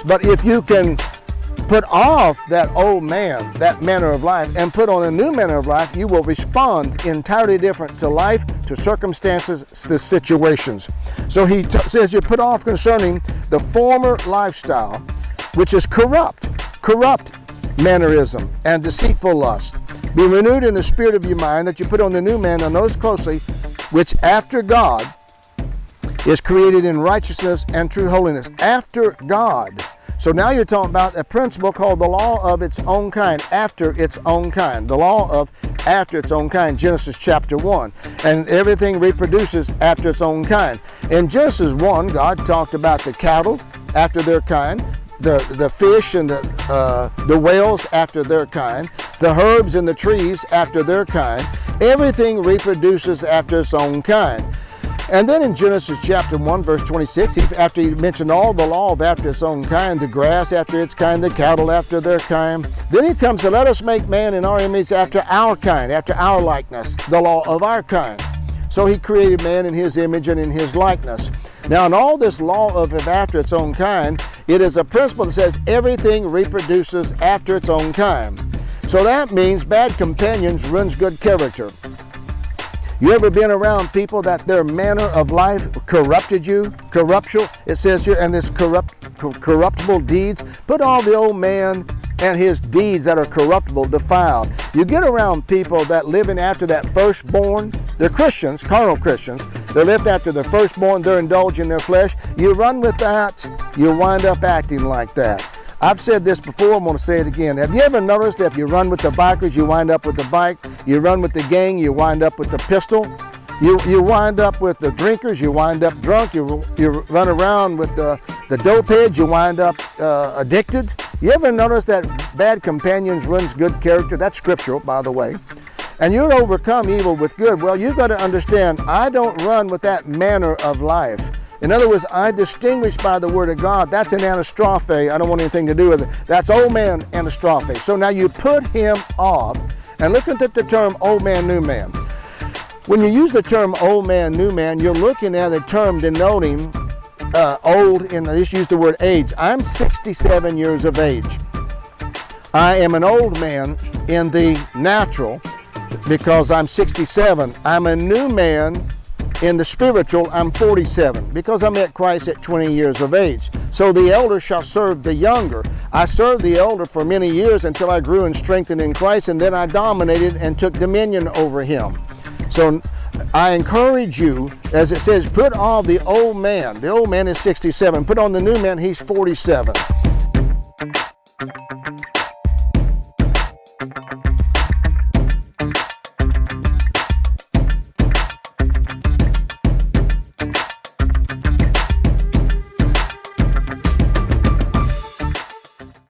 But if you can put off that old man, that manner of life, and put on a new manner of life, you will respond entirely different to life, to circumstances, to situations. So he says you put off concerning the former lifestyle, which is corrupt mannerism and deceitful lust. Be renewed in the spirit of your mind, that you put on the new man, and those closely, which after God is created in righteousness and true holiness. After God. So now you're talking about a principle called the law of its own kind, after its own kind. The law of after its own kind, Genesis chapter 1. And everything reproduces after its own kind. In Genesis 1, God talked about the cattle after their kind, the fish and the whales after their kind, the herbs and the trees after their kind. Everything reproduces after its own kind. And then in Genesis chapter 1, verse 26, after he mentioned all the law of after its own kind, the grass after its kind, the cattle after their kind, then he comes to let us make man in our image after our kind, after our likeness, the law of our kind. So he created man in his image and in his likeness. Now in all this law of after its own kind, it is a principle that says everything reproduces after its own kind. So that means bad companions ruins good character. You ever been around people that their manner of life corrupted you? Corruptible, it says here, and this corruptible deeds. Put all the old man and his deeds that are corruptible, defiled. You get around people that living after that firstborn. They're Christians, carnal Christians. They live after the firstborn. They're indulging their flesh. You run with that, you wind up acting like that. I've said this before, I'm going to say it again. Have you ever noticed that if you run with the bikers, you wind up with the bike? You run with the gang, you wind up with the pistol? You wind up with the drinkers, you wind up drunk. You run around with the dope heads, you wind up addicted. You ever notice that bad companions ruins good character? That's scriptural, by the way. And you'll overcome evil with good. Well, you've got to understand, I don't run with that manner of life. In other words, I distinguish by the word of God. That's an anastrophe. I don't want anything to do with it. That's old man anastrophe. So now you put him off, and look at the term old man, new man. When you use the term old man, new man, you're looking at a term denoting old, and let's use the word age. I'm 67 years of age. I am an old man in the natural because I'm 67. I'm a new man in the spiritual. I'm 47 because I met Christ at 20 years of age. So the elder shall serve the younger. I served the elder for many years until I grew and strengthened in Christ, and then I dominated and took dominion over him. So I encourage you, as it says, put off the old man. The old man is 67. Put on the new man, he's 47.